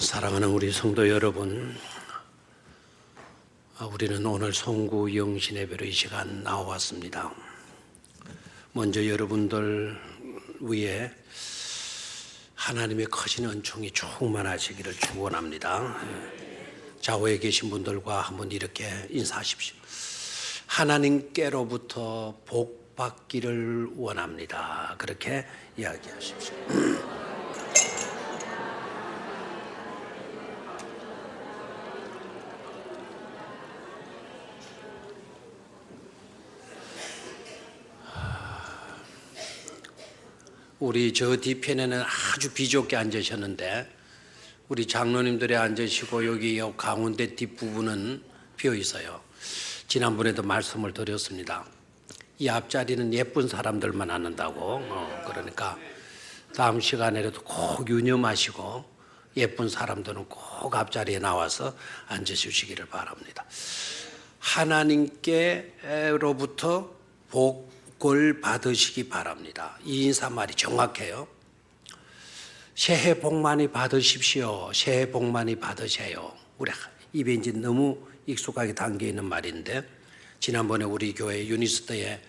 사랑하는 우리 성도 여러분, 우리는 오늘 송구 영신 예배로 이 시간 나왔습니다. 먼저 여러분들 위에 하나님의 크신 은총이 충만하시기를 축원합니다. 좌우에 계신 분들과 한번 이렇게 인사하십시오. 하나님께로부터 복 받기를 원합니다. 그렇게 이야기하십시오. 우리 저 뒤편에는 아주 비좁게 앉으셨는데 우리 장로님들이 앉으시고 여기 가운데 뒷부분은 비어 있어요. 지난번에도 말씀을 드렸습니다. 이 앞자리는 예쁜 사람들만 앉는다고. 그러니까 다음 시간에라도 꼭 유념하시고 예쁜 사람들은 꼭 앞자리에 나와서 앉으시기를 바랍니다. 하나님께로부터 복을 받으시기 바랍니다. 이 인사말이 정확해요. 새해 복 많이 받으십시오. 새해 복 많이 받으세요. 우리 입에 이제 너무 익숙하게 담겨 있는 말인데, 지난번에 우리 교회 유니스트에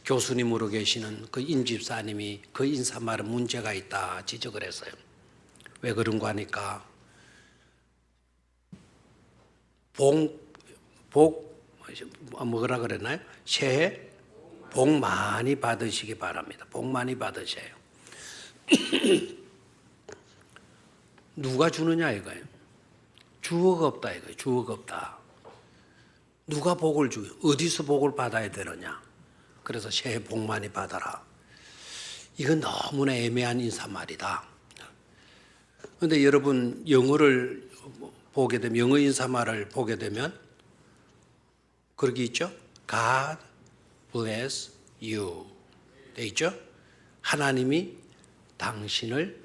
교수님으로 계시는 그 임집사님이 그 인사말은 문제가 있다 지적을 했어요. 왜 그런가 하니까 뭐라 그랬나요? 새해 복 많이 받으시기 바랍니다. 복 많이 받으세요. 누가 주느냐 이거예요. 주어가 없다 이거예요. 주어가 없다. 누가 복을 주요? 어디서 복을 받아야 되느냐? 그래서 새해 복 많이 받아라. 이건 너무나 애매한 인사말이다. 그런데 여러분 영어를 보게 되면, 영어 인사말을 보게 되면 그렇게 있죠? God bless you 돼 있죠? 하나님이 당신을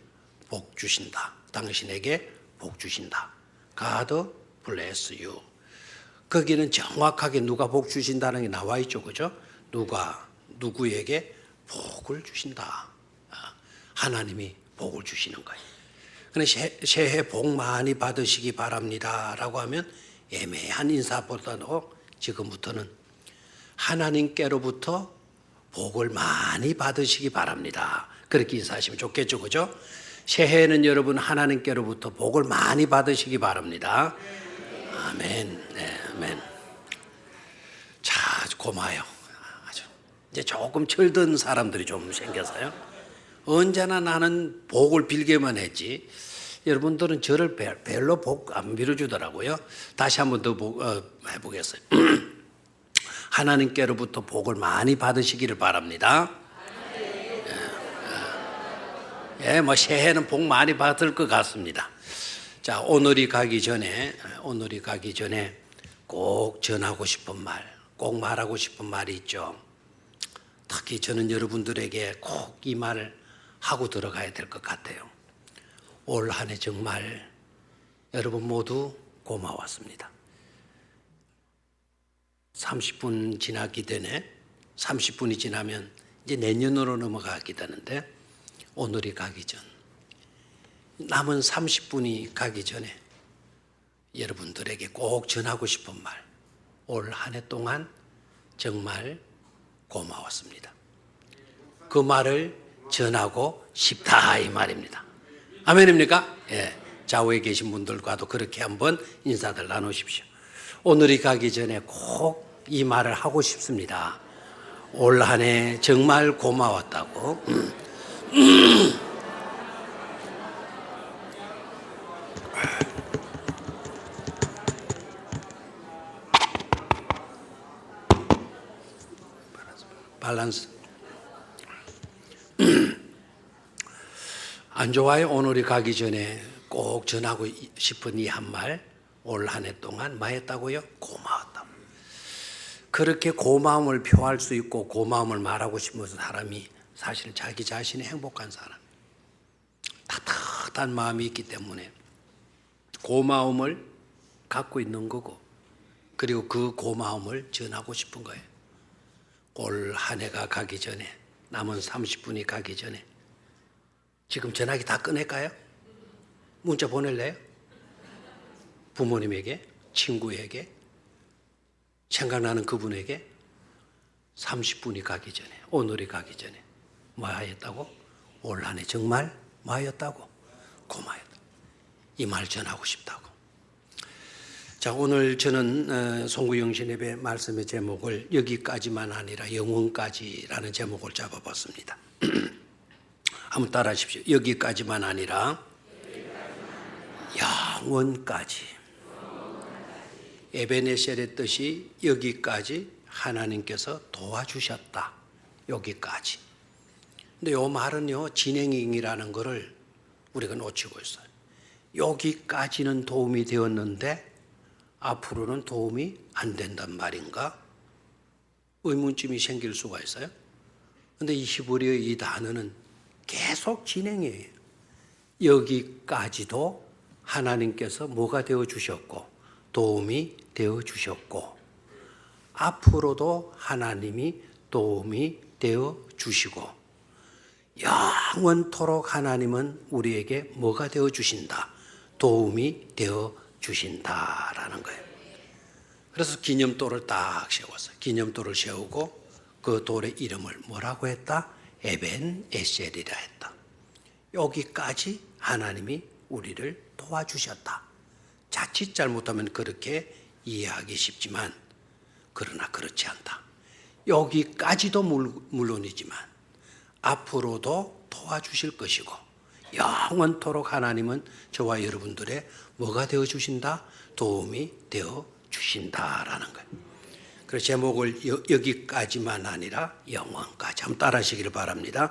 복 주신다. 당신에게 복 주신다. God bless you. 거기는 정확하게 누가 복 주신다는 게 나와 있죠. 그죠? 누구에게 복을 주신다. 하나님이 복을 주시는 거예요. 그런데 새해 복 많이 받으시기 바랍니다 라고 하면 애매한 인사보다도 지금부터는 하나님께로부터 복을 많이 받으시기 바랍니다. 그렇게 인사하시면 좋겠죠. 그죠? 새해에는 여러분 하나님께로부터 복을 많이 받으시기 바랍니다. 아멘. 네, 아멘. 자, 고마워요. 아주 이제 조금 철든 사람들이 좀 생겨서요. 언제나 나는 복을 빌게만 했지. 여러분들은 저를 별로 복 안 빌어주더라고요. 다시 한번 더 해보겠어요. 하나님께로부터 복을 많이 받으시기를 바랍니다. 뭐 새해는 복 많이 받을 것 같습니다. 자, 오늘이 가기 전에 꼭 전하고 싶은 말, 꼭 말하고 싶은 말이 있죠. 특히 저는 여러분들에게 꼭 이 말을 하고 들어가야 될 것 같아요. 올 한 해 정말 여러분 모두 고마웠습니다. 30분 지나기 전에, 30분이 지나면 이제 내년으로 넘어가게 되는데, 오늘이 가기 전, 남은 30분이 가기 전에 여러분들에게 꼭 전하고 싶은 말, 올 한 해 동안 정말 고마웠습니다. 그 말을 전하고 싶다 이 말입니다. 아멘입니까? 예. 좌우에 계신 분들과도 그렇게 한번 인사들 나누십시오. 오늘이 가기 전에 꼭 이 말을 하고 싶습니다. 올 한 해 정말 고마웠다고. 밸런스. 안 좋아요? 오늘이 가기 전에 꼭 전하고 싶은 이 한 말, 올 한 해 동안 뭐 했다고요? 고마웠다. 그렇게 고마움을 표할 수 있고 고마움을 말하고 싶은 사람이 사실 자기 자신이 행복한 사람, 따뜻한 마음이 있기 때문에 고마움을 갖고 있는 거고, 그리고 그 고마움을 전하고 싶은 거예요. 올 한 해가 가기 전에, 남은 30분이 가기 전에 지금 전화기 다 꺼낼까요? 문자 보낼래요? 부모님에게, 친구에게, 생각나는 그분에게 30분이 가기 전에, 오늘이 가기 전에 뭐 하였다고? 올 한 해 정말 뭐 하였다고? 고마웠다. 이 말 전하고 싶다고. 자, 오늘 저는 송구영신 예배 말씀의 제목을 여기까지만 아니라 영원까지라는 제목을 잡아봤습니다. 한번 따라 하십시오. 여기까지만 아니라 영원까지. 에베네셀의 뜻이 여기까지 하나님께서 도와주셨다. 여기까지. 근데 이 말은요, 진행형이라는 것을 우리가 놓치고 있어요. 여기까지는 도움이 되었는데 앞으로는 도움이 안 된단 말인가? 의문점이 생길 수가 있어요. 근데 이 히브리어 이 단어는 계속 진행이에요. 여기까지도 하나님께서 뭐가 되어 주셨고 도움이 되어 주셨고 앞으로도 하나님이 도움이 되어 주시고 영원토록 하나님은 우리에게 뭐가 되어 주신다? 도움이 되어 주신다라는 거예요. 그래서 기념돌을 딱 세웠어요. 기념돌을 세우고 그 돌의 이름을 뭐라고 했다? 에벤에셀이라 했다. 여기까지 하나님이 우리를 도와주셨다. 자칫 잘못하면 그렇게 이해하기 쉽지만 그러나 그렇지 않다. 여기까지도 물론이지만 앞으로도 도와주실 것이고 영원토록 하나님은 저와 여러분들의 뭐가 되어 주신다? 도움이 되어 주신다라는 거예요. 그래서 제목을 여기까지만 아니라 영원까지 한번 따라 하시기를 바랍니다.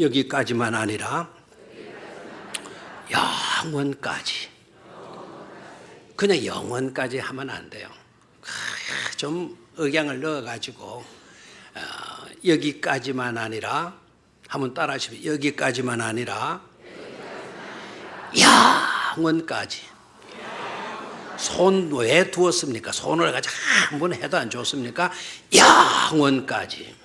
여기까지만 아니라 영원까지. 그냥 영원까지 하면 안 돼요. 좀 억양을 넣어가지고 여기까지만 아니라 한번 따라 하시면 여기까지만 아니라 영원까지. 손 왜 두었습니까? 손을 가지고 한 번 해도 안 좋습니까? 영원까지.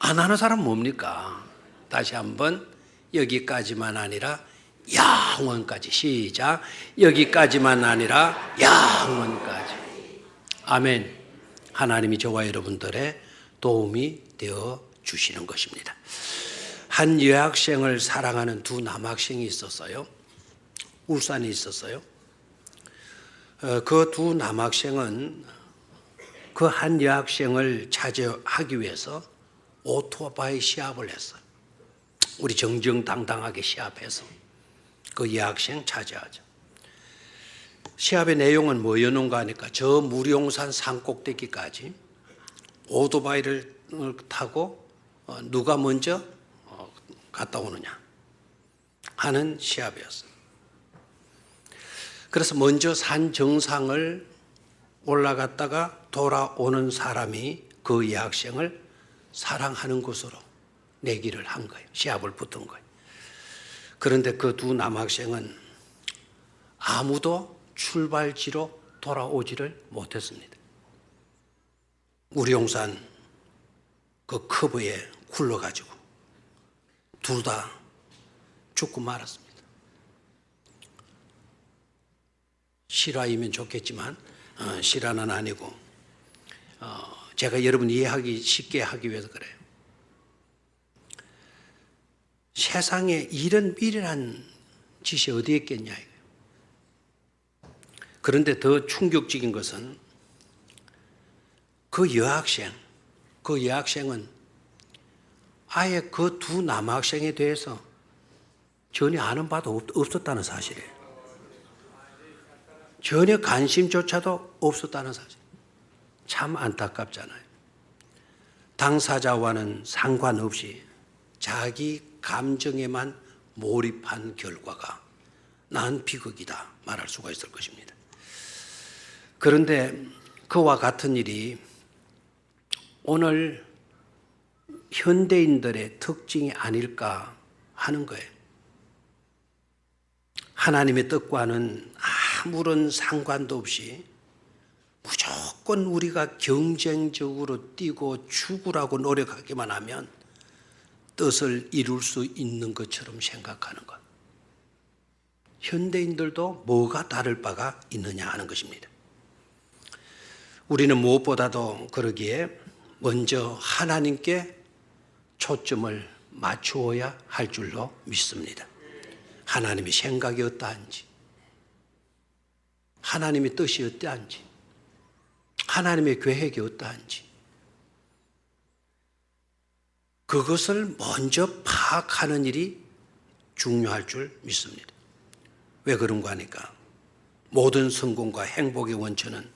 안 하는 사람 뭡니까? 다시 한번 여기까지만 아니라 영원까지. 시작. 여기까지만 아니라 영원까지. 아멘. 하나님이 저와 여러분들의 도움이 되어 주시는 것입니다. 한 여학생을 사랑하는 두 남학생이 있었어요. 울산에 있었어요. 그 두 남학생은 그 한 여학생을 차지하기 위해서 오토바이 시합을 했어요. 우리 정정당당하게 시합해서 그 여학생 차지하죠. 시합의 내용은 뭐였는가 하니까 저 무룡산 산꼭대기까지 오토바이를 타고 누가 먼저 갔다 오느냐 하는 시합이었어요. 그래서 먼저 산 정상을 올라갔다가 돌아오는 사람이 그 여학생을 사랑하는 것으로 내기를 한 거예요. 시합을 붙은 거예요. 그런데 그 두 남학생은 아무도 출발지로 돌아오지를 못했습니다. 무룡산 그 커브에 굴러가지고 둘 다 죽고 말았습니다. 실화이면 좋겠지만 실화는 아니고 제가 여러분 이해하기 쉽게 하기 위해서 그래요. 세상에 이런 미련한 짓이 어디에 있겠냐 이거예요. 그런데 더 충격적인 것은 그 여학생은 아예 그 두 남학생에 대해서 전혀 아는 바도 없었다는 사실이에요. 전혀 관심조차도 없었다는 사실. 참 안타깝잖아요. 당사자와는 상관없이 자기 감정에만 몰입한 결과가 난 비극이다 말할 수가 있을 것입니다. 그런데 그와 같은 일이 오늘 현대인들의 특징이 아닐까 하는 거예요. 하나님의 뜻과는 아무런 상관도 없이 무조건 우리가 경쟁적으로 뛰고 죽으라고 노력하기만 하면 뜻을 이룰 수 있는 것처럼 생각하는 것. 현대인들도 뭐가 다를 바가 있느냐 하는 것입니다. 우리는 무엇보다도 그러기에 먼저 하나님께 초점을 맞추어야 할 줄로 믿습니다. 하나님의 생각이 어떠한지, 하나님의 뜻이 어떠한지, 하나님의 계획이 어떠한지, 그것을 먼저 파악하는 일이 중요할 줄 믿습니다. 왜 그런가 하니까 모든 성공과 행복의 원천은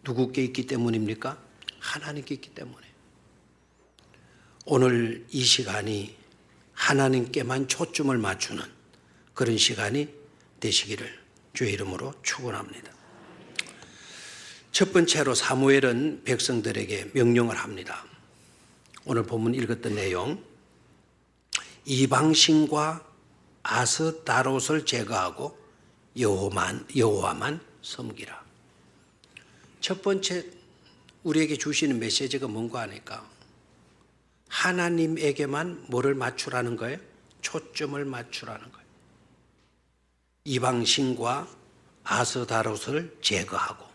누구께 있기 때문입니까? 하나님께 있기 때문에. 오늘 이 시간이 하나님께만 초점을 맞추는 그런 시간이 되시기를 주의 이름으로 축원합니다. 첫 번째로 사무엘은 백성들에게 명령을 합니다. 오늘 본문 읽었던 내용, 이방신과 아스다롯을 제거하고 여호와만 섬기라. 첫 번째 우리에게 주시는 메시지가 뭔가 하니까 하나님에게만 뭐를 맞추라는 거예요? 초점을 맞추라는 거예요. 이방신과 아스다롯을 제거하고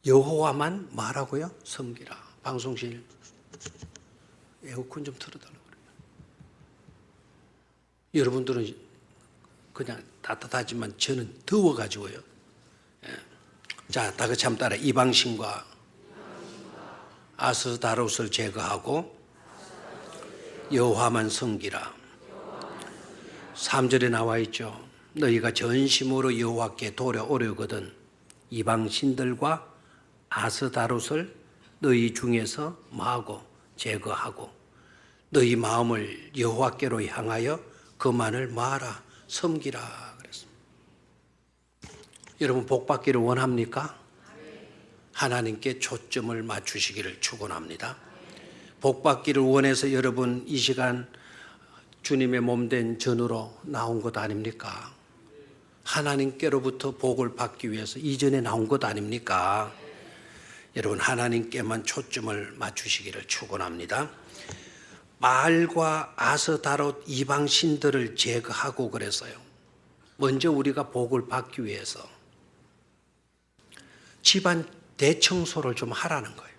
여호와만 말하고요, 섬기라. 방송실 에어컨 좀 틀어달라고 그래요. 여러분들은 그냥 따뜻하지만 저는 더워가지고요. 자, 다 같이 한번 따라. 이방신과 아스다롯을 제거하고 여호와만 섬기라. 3절에 나와 있죠. 너희가 전심으로 여호와께 돌아오려거든 이방신들과 아스다롯을 너희 중에서 마고 제거하고 너희 마음을 여호와께로 향하여 그만을 마라 섬기라 그랬습니다. 여러분 복 받기를 원합니까? 하나님께 초점을 맞추시기를 축원합니다. 복 받기를 원해서 여러분 이 시간 주님의 몸된 전으로 나온 것 아닙니까? 하나님께로부터 복을 받기 위해서 이전에 나온 것 아닙니까? 여러분 하나님께만 초점을 맞추시기를 축원합니다. 바알과 아스다롯 이방신들을 제거하고 그래서요. 먼저 우리가 복을 받기 위해서 집안 대청소를 좀 하라는 거예요.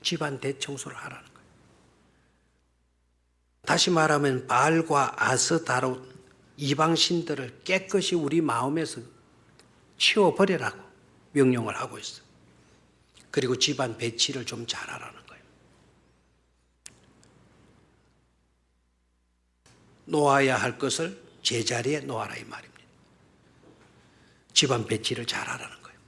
집안 대청소를 하라는 거예요. 다시 말하면 바알과 아스다롯 이방신들을 깨끗이 우리 마음에서 치워버리라고 명령을 하고 있어요. 그리고 집안 배치를 좀 잘하라는 거예요. 놓아야 할 것을 제자리에 놓아라 이 말입니다. 집안 배치를 잘하라는 거예요.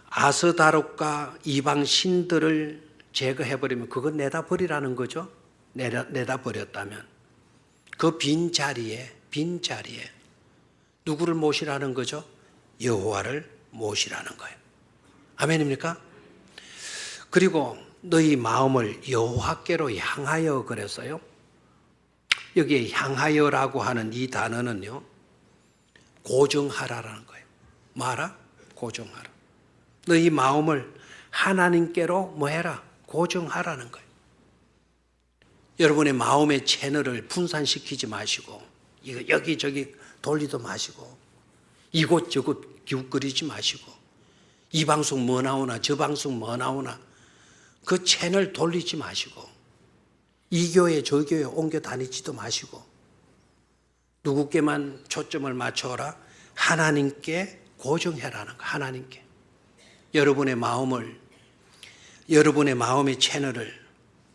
아스다롯과 이방 신들을 제거해버리면 그건 내다 버리라는 거죠. 내다 버렸다면 그 빈자리에 누구를 모시라는 거죠? 여호와를 모시라는 거예요. 아멘입니까? 그리고 너희 마음을 여호와께로 향하여 그랬어요. 여기에 향하여라고 하는 이 단어는요, 고정하라라는 거예요. 뭐하라? 고정하라. 너희 마음을 하나님께로 뭐해라? 고정하라는 거예요. 여러분의 마음의 채널을 분산시키지 마시고 이거 여기저기 돌리도 마시고 이곳저곳 기웃거리지 마시고 이 방송 뭐 나오나 저 방송 뭐 나오나 그 채널 돌리지 마시고 이 교회 저 교회 옮겨 다니지도 마시고 누구께만 초점을 맞춰라? 하나님께 고정해라는 거. 하나님께 여러분의 마음의 채널을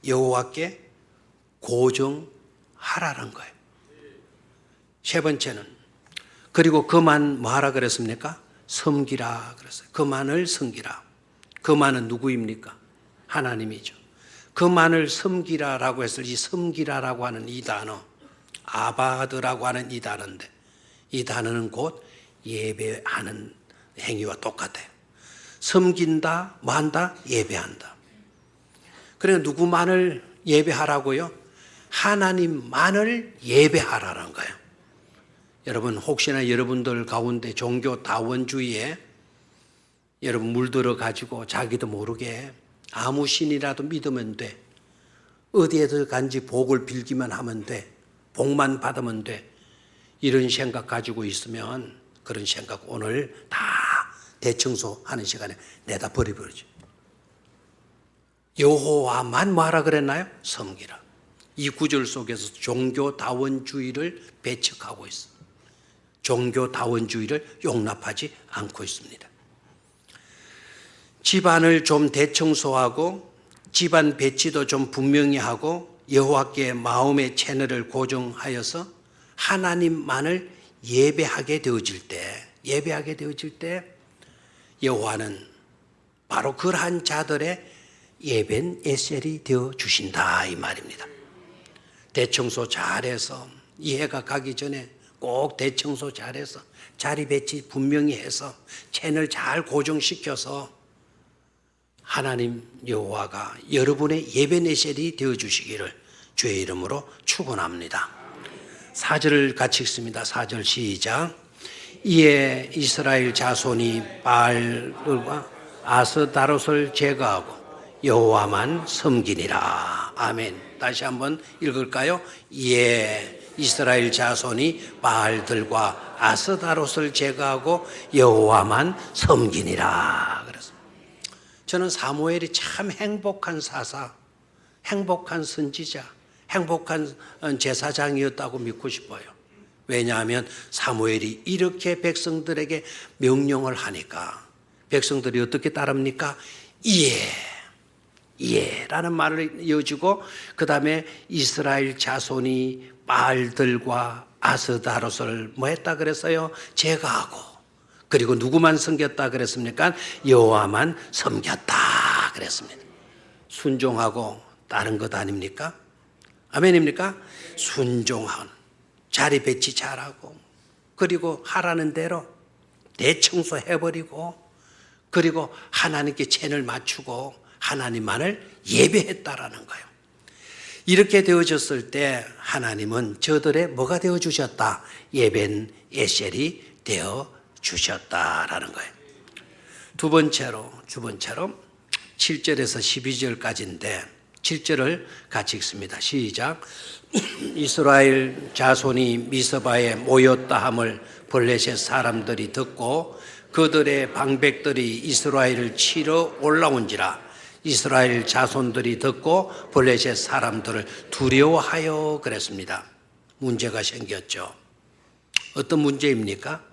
여호와께 고정하라는 거예요. 세 번째는 그리고 그만 뭐하라 그랬습니까? 섬기라 그랬어요. 그만을 섬기라. 그만은 누구입니까? 하나님이죠. 그만을 섬기라라고 했을 이 섬기라라고 하는 이 단어, 아바드라고 하는 이 단어인데 이 단어는 곧 예배하는 행위와 똑같아요. 섬긴다, 뭐 한다? 예배한다. 그래 누구만을 예배하라고요? 하나님만을 예배하라는 거예요. 여러분 혹시나 여러분들 가운데 종교 다원주의에 여러분 물들어 가지고 자기도 모르게 아무 신이라도 믿으면 돼. 어디에서 간지 복을 빌기만 하면 돼. 복만 받으면 돼. 이런 생각 가지고 있으면 그런 생각 오늘 다 대청소하는 시간에 내다 버려버리죠. 여호와만 뭐하라 그랬나요? 섬기라. 이 구절 속에서 종교다원주의를 배척하고 있습니다. 종교다원주의를 용납하지 않고 있습니다. 집안을 좀 대청소하고 집안 배치도 좀 분명히 하고 여호와께 마음의 채널을 고정하여서 하나님만을 예배하게 되어질 때 여호와는 바로 그러한 자들의 예벤 에셀이 되어 주신다 이 말입니다. 대청소 잘해서 이해가 가기 전에 꼭 대청소 잘해서 자리 배치 분명히 해서 채널 잘 고정시켜서 하나님 여호와가 여러분의 예벤 에셀이 되어 주시기를 주의 이름으로 축원합니다. 4절을 같이 읽습니다. 4절 시작. 이에 이스라엘 자손이 바알과 아스다롯을 제거하고 여호와만 섬기니라. 아멘. 다시 한번 읽을까요? 이에 이스라엘 자손이 바알들과 아스다롯을 제거하고 여호와만 섬기니라. 그래서 저는 사무엘이 참 행복한 사사, 행복한 선지자, 행복한 제사장이었다고 믿고 싶어요. 왜냐하면 사무엘이 이렇게 백성들에게 명령을 하니까 백성들이 어떻게 따릅니까? 이에라는 말을 이어주고 그 다음에 이스라엘 자손이 바알들과 아스다롯을 뭐 했다 그랬어요? 제거하고 그리고 누구만 섬겼다 그랬습니까? 여호와만 섬겼다 그랬습니다. 순종하고 따른 것 아닙니까? 아멘입니까? 순종한 자리 배치 잘하고 그리고 하라는 대로 대청소해버리고 그리고 하나님께 채널 맞추고 하나님만을 예배했다라는 거예요. 이렇게 되어졌을 때 하나님은 저들의 뭐가 되어주셨다? 예벤 에셀이 되어주셨다라는 거예요. 두 번째로 7절에서 12절까지인데 7절을 같이 읽습니다. 시작. 이스라엘 자손이 미스바에 모였다 함을 블레셋 사람들이 듣고 그들의 방백들이 이스라엘을 치러 올라온지라 이스라엘 자손들이 듣고 블레셋 사람들을 두려워하여 그랬습니다. 문제가 생겼죠. 어떤 문제입니까?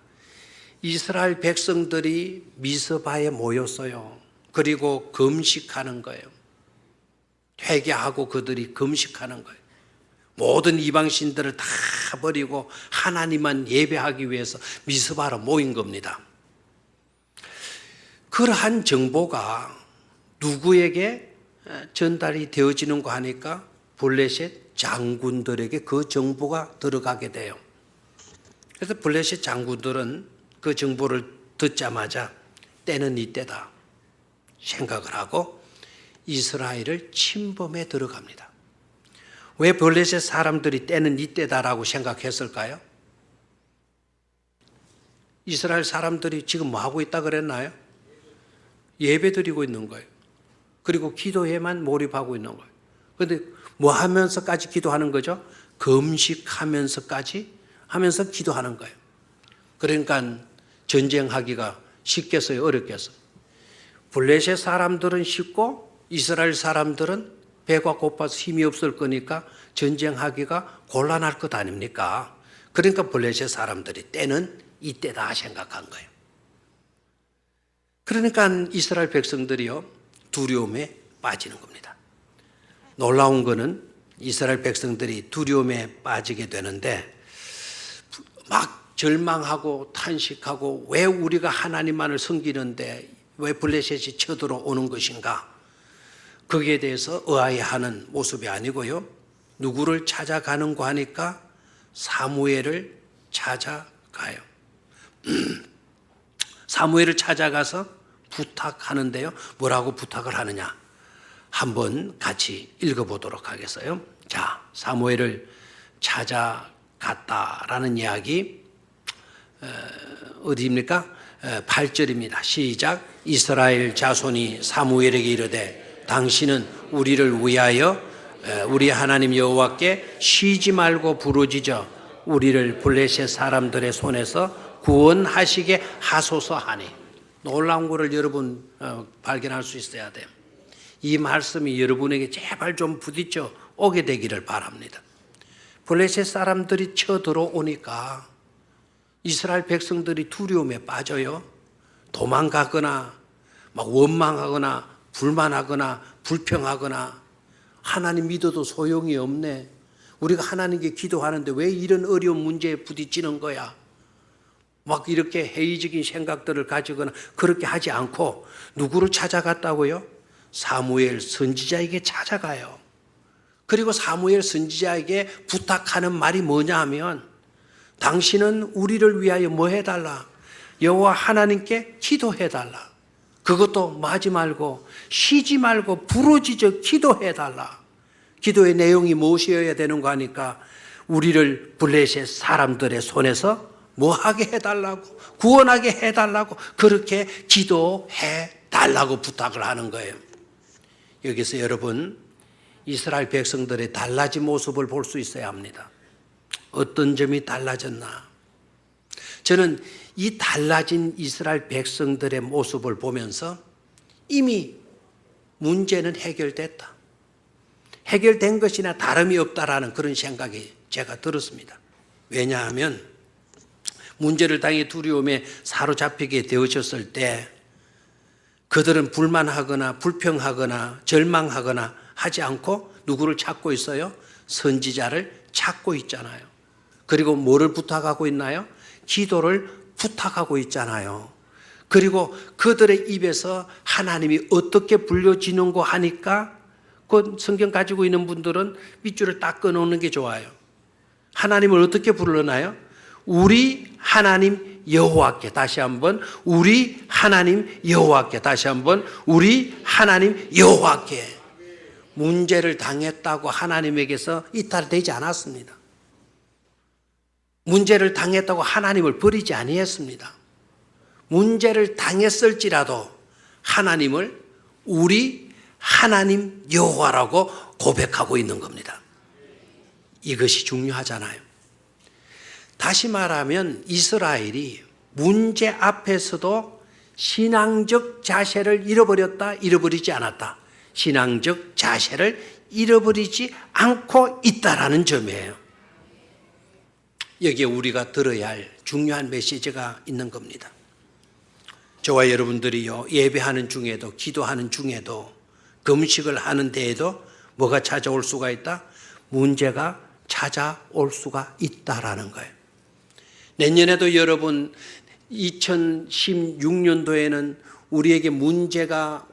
이스라엘 백성들이 미스바에 모였어요. 그리고 금식하는 거예요. 회개하고 그들이 금식하는 거예요. 모든 이방신들을 다 버리고 하나님만 예배하기 위해서 미스바로 모인 겁니다. 그러한 정보가 누구에게 전달이 되어지는가 하니까 블레셋 장군들에게 그 정보가 들어가게 돼요. 그래서 블레셋 장군들은 그 정보를 듣자마자 때는 이때다 생각을 하고 이스라엘을 침범해 들어갑니다. 왜 블레셋 사람들이 때는 이때다라고 생각했을까요? 이스라엘 사람들이 지금 뭐 하고 있다 그랬나요? 예배 드리고 있는 거예요. 그리고 기도에만 몰입하고 있는 거예요. 그런데 뭐 하면서까지 기도하는 거죠? 금식하면서까지 하면서 기도하는 거예요. 그러니까 전쟁하기가 쉽겠어요? 어렵겠어요? 블레셋 사람들은 쉽고 이스라엘 사람들은 배가 고파서 힘이 없을 거니까 전쟁하기가 곤란할 것 아닙니까? 그러니까 블레셋 사람들이 때는 이때다 생각한 거예요. 그러니까 이스라엘 백성들이요 두려움에 빠지는 겁니다. 놀라운 거는 이스라엘 백성들이 두려움에 빠지게 되는데 막 절망하고 탄식하고 왜 우리가 하나님만을 섬기는데 왜 블레셋이 쳐들어오는 것인가? 거기에 대해서 의아해하는 모습이 아니고요. 누구를 찾아가는가 하니까 사무엘을 찾아가요. 사무엘을 찾아가서 부탁하는데요. 뭐라고 부탁을 하느냐? 한번 같이 읽어보도록 하겠어요. 자, 사무엘을 찾아갔다라는 이야기 어디입니까? 8절입니다. 시작. 이스라엘 자손이 사무엘에게 이르되 당신은 우리를 위하여 우리 하나님 여호와께 쉬지 말고 부르짖어 우리를 블레셋 사람들의 손에서 구원하시게 하소서 하니. 놀라운 것을 여러분 발견할 수 있어야 돼요. 이 말씀이 여러분에게 제발 좀 부딪혀 오게 되기를 바랍니다. 블레셋 사람들이 쳐들어오니까 이스라엘 백성들이 두려움에 빠져요. 도망가거나 막 원망하거나 불만하거나 불평하거나 하나님 믿어도 소용이 없네. 우리가 하나님께 기도하는데 왜 이런 어려운 문제에 부딪히는 거야? 막 이렇게 회의적인 생각들을 가지거나 그렇게 하지 않고 누구를 찾아갔다고요? 사무엘 선지자에게 찾아가요. 그리고 사무엘 선지자에게 부탁하는 말이 뭐냐 하면 당신은 우리를 위하여 뭐 해달라? 여호와 하나님께 기도해달라. 그것도 마지 말고 쉬지 말고 부르짖어 기도해달라. 기도의 내용이 무엇이어야 되는가 하니까 우리를 블레셋 사람들의 손에서 뭐하게 해달라고, 구원하게 해달라고 그렇게 기도해달라고 부탁을 하는 거예요. 여기서 여러분 이스라엘 백성들의 달라진 모습을 볼 수 있어야 합니다. 어떤 점이 달라졌나? 저는 이 달라진 이스라엘 백성들의 모습을 보면서 이미 문제는 해결됐다. 해결된 것이나 다름이 없다라는 그런 생각이 제가 들었습니다. 왜냐하면 문제를 당해 두려움에 사로잡히게 되어졌을 때 그들은 불만하거나 불평하거나 절망하거나 하지 않고 누구를 찾고 있어요? 선지자를 찾고 있잖아요. 그리고 뭐를 부탁하고 있나요? 기도를 부탁하고 있잖아요. 그리고 그들의 입에서 하나님이 어떻게 불려지는고 하니까 그 성경 가지고 있는 분들은 밑줄을 딱 끊어놓는 게 좋아요. 하나님을 어떻게 부르나요? 우리 하나님 여호와께. 다시 한번 우리 하나님 여호와께. 다시 한번 우리 하나님 여호와께. 문제를 당했다고 하나님에게서 이탈되지 않았습니다. 문제를 당했다고 하나님을 버리지 아니했습니다. 문제를 당했을지라도 하나님을 우리 하나님 여호와라고 고백하고 있는 겁니다. 이것이 중요하잖아요. 다시 말하면 이스라엘이 문제 앞에서도 신앙적 자세를 잃어버렸다, 잃어버리지 않았다. 신앙적 자세를 잃어버리지 않고 있다라는 점이에요. 여기에 우리가 들어야 할 중요한 메시지가 있는 겁니다. 저와 여러분들이요, 예배하는 중에도 기도하는 중에도 금식을 하는 데에도 뭐가 찾아올 수가 있다? 문제가 찾아올 수가 있다라는 거예요. 내년에도 여러분 2016년도에는 우리에게 문제가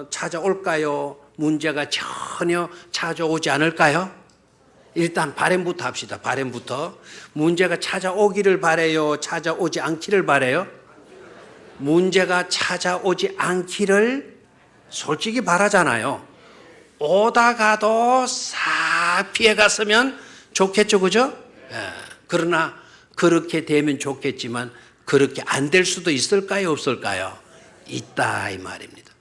찾아올까요? 문제가 전혀 찾아오지 않을까요? 일단 바람부터 합시다. 바람부터. 문제가 찾아오기를 바라요? 찾아오지 않기를 바라요? 문제가 찾아오지 않기를 솔직히 바라잖아요. 오다가도 싹 피해갔으면 좋겠죠, 그죠? 그러나 그렇게 되면 좋겠지만 그렇게 안 될 수도 있을까요, 없을까요? 있다 이 말입니다.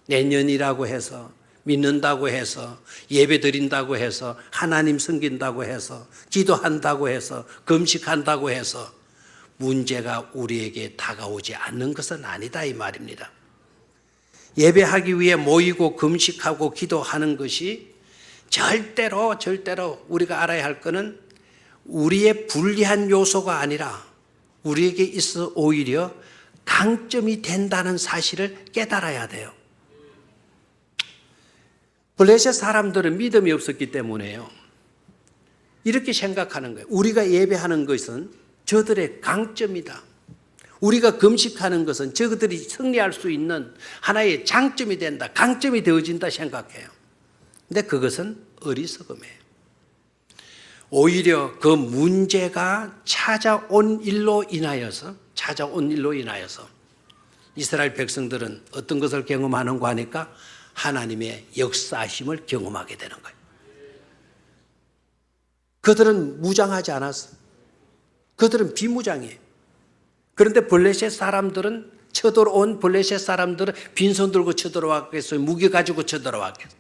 내년이라고 해서 믿는다고 해서 예배 드린다고 해서 하나님 섬긴다고 해서 기도한다고 해서 금식한다고 해서 문제가 우리에게 다가오지 않는 것은 아니다 이 말입니다. 예배하기 위해 모이고 금식하고 기도하는 것이 절대로 우리가 알아야 할 것은 우리의 불리한 요소가 아니라 우리에게 있어 오히려 강점이 된다는 사실을 깨달아야 돼요. 블레셋 사람들은 믿음이 없었기 때문에요. 이렇게 생각하는 거예요. 우리가 예배하는 것은 저들의 강점이다. 우리가 금식하는 것은 저들이 승리할 수 있는 하나의 장점이 된다. 강점이 되어진다 생각해요. 근데 그것은 어리석음이에요. 오히려 그 문제가 찾아온 일로 인하여서 이스라엘 백성들은 어떤 것을 경험하는가 하니까 하나님의 역사하심을 경험하게 되는 거예요. 그들은 무장하지 않았어. 그들은 비무장이에요. 그런데 블레셋 사람들은 쳐들어온 블레셋 사람들은 빈손 들고 쳐들어왔겠어요? 무기 가지고 쳐들어왔겠어요?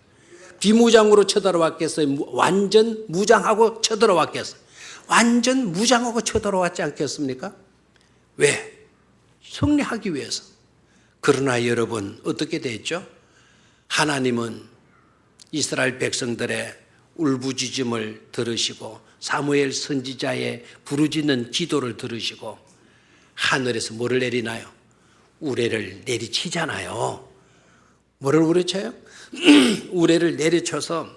비무장으로 쳐들어왔겠어요? 완전 무장하고 쳐들어왔겠어요? 완전 무장하고 쳐들어왔지 않겠습니까? 왜? 승리하기 위해서. 그러나 여러분 어떻게 됐죠? 하나님은 이스라엘 백성들의 울부짖음을 들으시고 사무엘 선지자의 부르짖는 기도를 들으시고 하늘에서 뭐를 내리나요? 우레를 내리치잖아요. 뭐를 우레쳐요? 우레를 내리쳐서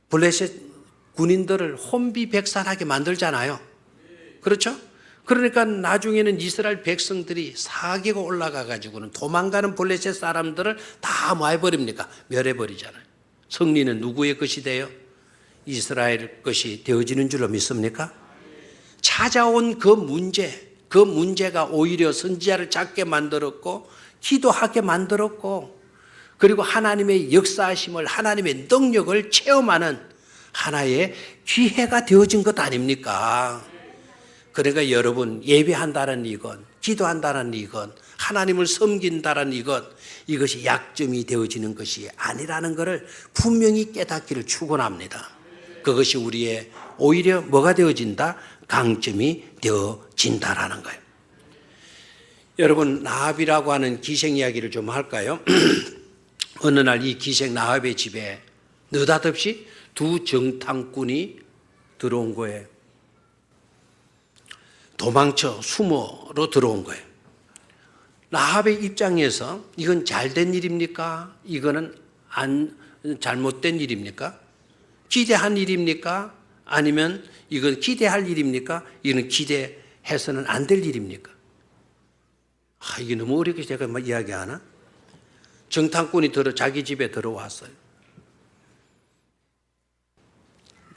블레셋 군인들을 혼비백산하게 만들잖아요. 그렇죠? 그러니까 나중에는 이스라엘 백성들이 사기가 올라가 가지고는 도망가는 블레셋 사람들을 다 뭐 해버립니까? 멸해버리잖아요. 승리는 누구의 것이 돼요? 이스라엘 것이 되어지는 줄로 믿습니까? 찾아온 그 문제가 오히려 선지자를 찾게 만들었고 기도하게 만들었고 그리고 하나님의 역사하심을 하나님의 능력을 체험하는 하나의 기회가 되어진 것 아닙니까? 그러니까 여러분 예배한다는 이건 기도한다는 이건 하나님을 섬긴다는 이것이 약점이 되어지는 것이 아니라는 것을 분명히 깨닫기를 축원합니다. 그것이 우리의 오히려 뭐가 되어진다? 강점이 되어진다라는 거예요. 여러분 라합이라고 하는 기생 이야기를 좀 할까요? 어느 날 이 기생 라합의 집에 느닷없이 두 정탐꾼이 들어온 거예요. 도망쳐 수모로 들어온 거예요. 라합의 입장에서 이건 잘된 일입니까? 이거는 잘못된 일입니까? 기대한 일입니까? 아니면 이건 기대할 일입니까? 이건 기대해서는 안 될 일입니까? 이게 너무 어렵게 제가 이야기하나? 정탐꾼이 자기 집에 들어왔어요.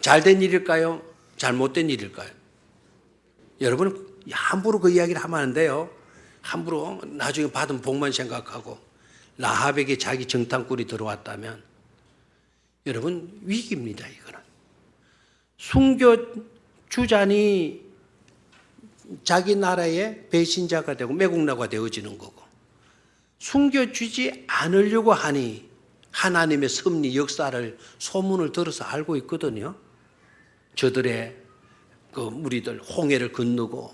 잘된 일일까요? 잘못된 일일까요? 여러분 함부로 그 이야기를 하면 안 돼요. 함부로 나중에 받은 복만 생각하고 라합에게 자기 정탐꾼이 들어왔다면 여러분 위기입니다. 이거는 순교주자니 자기 나라의 배신자가 되고 매국노가 되어지는 거고 숨겨주지 않으려고 하니 하나님의 섭리 역사를 소문을 들어서 알고 있거든요. 저들의 그 무리들 홍해를 건너고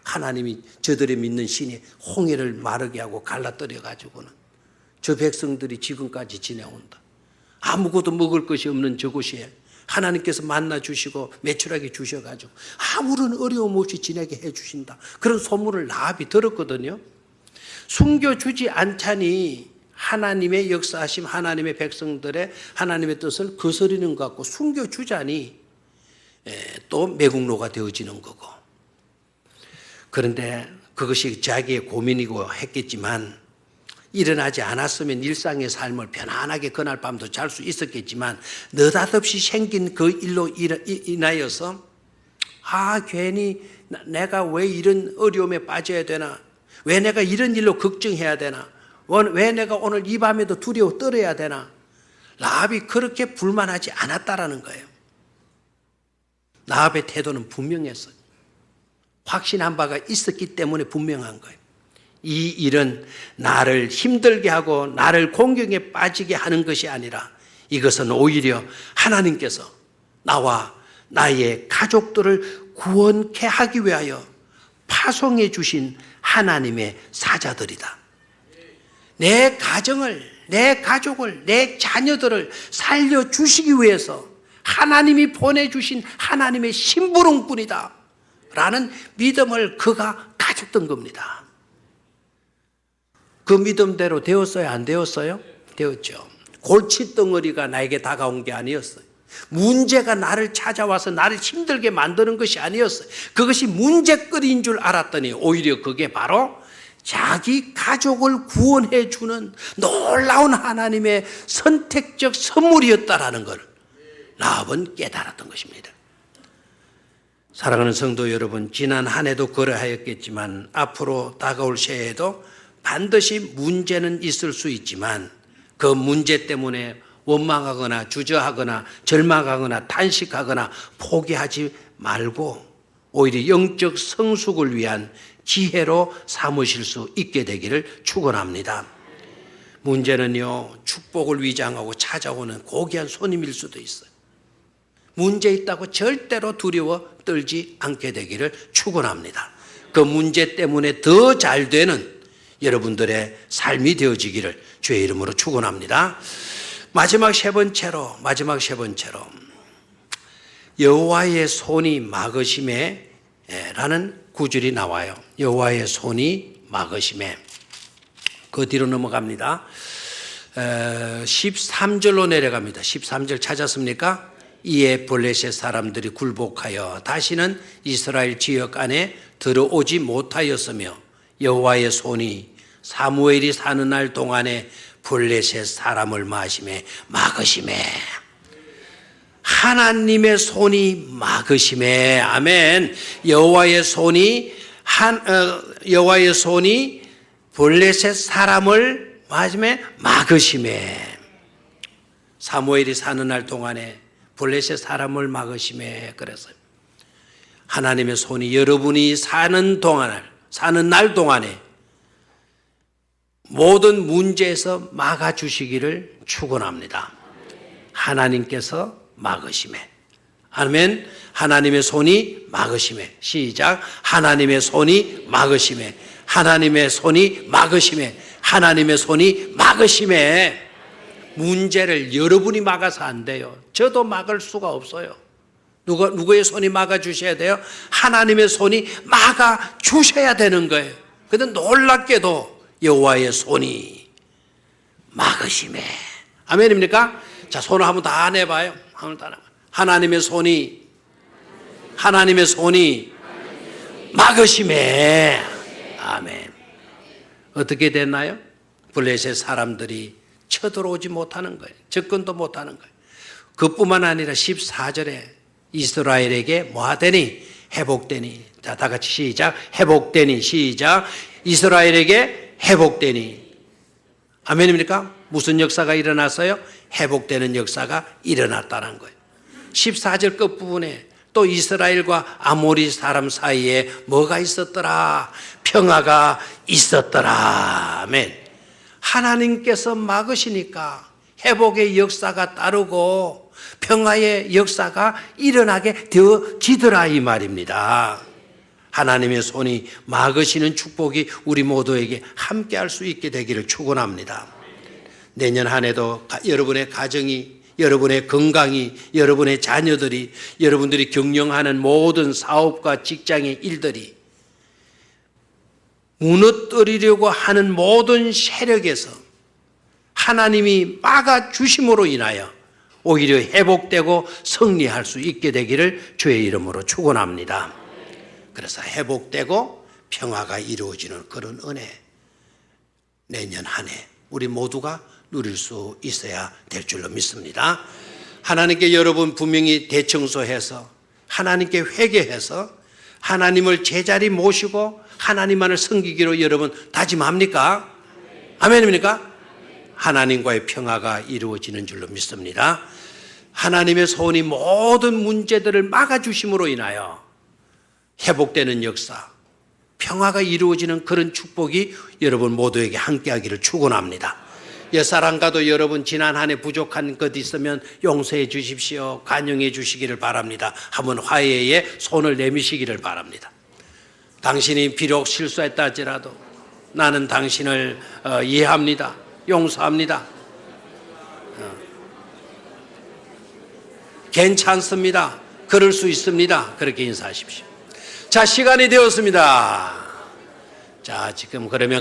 하나님이 저들의 믿는 신이 홍해를 마르게 하고 갈라뜨려 가지고는 저 백성들이 지금까지 지내온다. 아무것도 먹을 것이 없는 저곳에 하나님께서 만나 주시고 매출하게 주셔가지고 아무런 어려움 없이 지내게 해주신다. 그런 소문을 라합이 들었거든요. 숨겨주지 않자니 하나님의 역사하심 하나님의 백성들의 하나님의 뜻을 거스리는 것 같고 숨겨주자니 또 매국노가 되어지는 거고. 그런데 그것이 자기의 고민이고 했겠지만 일어나지 않았으면 일상의 삶을 편안하게 그날 밤도 잘 수 있었겠지만 느닷없이 생긴 그 일로 인하여서 괜히 내가 왜 이런 어려움에 빠져야 되나, 왜 내가 이런 일로 걱정해야 되나, 왜 내가 오늘 이 밤에도 두려워 떨어야 되나, 라합이 그렇게 불만하지 않았다라는 거예요. 라합의 태도는 분명했어요. 확신한 바가 있었기 때문에 분명한 거예요. 이 일은 나를 힘들게 하고 나를 공경에 빠지게 하는 것이 아니라 이것은 오히려 하나님께서 나와 나의 가족들을 구원케 하기 위하여 파송해 주신 하나님의 사자들이다. 내 가정을, 내 가족을, 내 자녀들을 살려주시기 위해서 하나님이 보내주신 하나님의 심부름꾼이다 라는 믿음을 그가 가졌던 겁니다. 그 믿음대로 되었어요? 안 되었어요? 되었죠. 골칫덩어리가 나에게 다가온 게 아니었어요. 문제가 나를 찾아와서 나를 힘들게 만드는 것이 아니었어요. 그것이 문제거리인 줄 알았더니 오히려 그게 바로 자기 가족을 구원해 주는 놀라운 하나님의 선택적 선물이었다라는 걸 라합은 깨달았던 것입니다. 사랑하는 성도 여러분, 지난 한 해도 그러하였겠지만 앞으로 다가올 새해에도 반드시 문제는 있을 수 있지만 그 문제 때문에 원망하거나 주저하거나 절망하거나 탄식하거나 포기하지 말고 오히려 영적 성숙을 위한 기회로 삼으실 수 있게 되기를 축원합니다. 문제는요, 축복을 위장하고 찾아오는 고귀한 손님일 수도 있어요. 문제 있다고 절대로 두려워 떨지 않게 되기를 축원합니다. 그 문제 때문에 더 잘 되는 여러분들의 삶이 되어지기를 주의 이름으로 축원합니다. 마지막 세 번째로 여호와의 손이 막으심에 라는 구절이 나와요. 여호와의 손이 막으심에. 그 뒤로 넘어갑니다. 13절로 내려갑니다. 13절 찾았습니까? 이에 블레셋 사람들이 굴복하여 다시는 이스라엘 지역 안에 들어오지 못하였으며 여호와의 손이 사무엘이 사는 날 동안에 블레셋 사람을 막으심에 하나님의 손이 막으심에. 아멘. 여호와의 손이 블레셋 사람을 막으심에. 사무엘이 사는 날 동안에 블레셋 사람을 막으심에. 그랬어요. 하나님의 손이 여러분이 사는 날 동안에 모든 문제에서 막아주시기를 축원합니다. 하나님께서 막으심에. 아멘. 하나님의 손이 막으심에. 시작. 하나님의 손이 막으심에. 하나님의 손이 막으심에. 하나님의 손이 막으심에. 문제를 여러분이 막아서 안 돼요. 저도 막을 수가 없어요. 누구의 손이 막아주셔야 돼요? 하나님의 손이 막아주셔야 되는 거예요. 그런데 놀랍게도 여호와의 손이 막으심에. 아멘입니까? 자, 손을 한번 다 내봐요. 하나님의 손이 막으심에. 아멘. 어떻게 됐나요? 블레셋 사람들이 쳐들어오지 못하는 거예요. 접근도 못하는 거예요. 그뿐만 아니라 14절에 이스라엘에게 뭐하되니? 회복되니. 자, 다 같이 시작. 회복되니. 시작. 이스라엘에게 회복되니. 아멘입니까? 무슨 역사가 일어났어요? 회복되는 역사가 일어났다는 거예요. 14절 끝부분에 또 이스라엘과 아모리 사람 사이에 뭐가 있었더라? 평화가 있었더라. 아멘. 하나님께서 막으시니까 회복의 역사가 따르고 평화의 역사가 일어나게 되어지더라 이 말입니다. 하나님의 손이 막으시는 축복이 우리 모두에게 함께할 수 있게 되기를 축원합니다. 내년 한 해도 여러분의 가정이, 여러분의 건강이, 여러분의 자녀들이, 여러분들이 경영하는 모든 사업과 직장의 일들이 무너뜨리려고 하는 모든 세력에서 하나님이 막아주심으로 인하여 오히려 회복되고 승리할 수 있게 되기를 주의 이름으로 축원합니다. 그래서 회복되고 평화가 이루어지는 그런 은혜, 내년 한 해 우리 모두가 누릴 수 있어야 될 줄로 믿습니다. 하나님께 여러분 분명히 대청소해서 하나님께 회개해서 하나님을 제자리 모시고 하나님만을 섬기기로 여러분 다짐합니까? 아멘입니까? 하나님과의 평화가 이루어지는 줄로 믿습니다. 하나님의 손이 모든 문제들을 막아주심으로 인하여 회복되는 역사, 평화가 이루어지는 그런 축복이 여러분 모두에게 함께하기를 축원합니다. 옛사람과도 여러분 지난 한 해 부족한 것 있으면 용서해 주십시오. 간용해 주시기를 바랍니다. 한번 화해에 손을 내미시기를 바랍니다. 당신이 비록 실수했다 할지라도 나는 당신을 이해합니다. 용서합니다. 괜찮습니다. 그럴 수 있습니다. 그렇게 인사하십시오. 자, 시간이 되었습니다. 자, 지금 그러면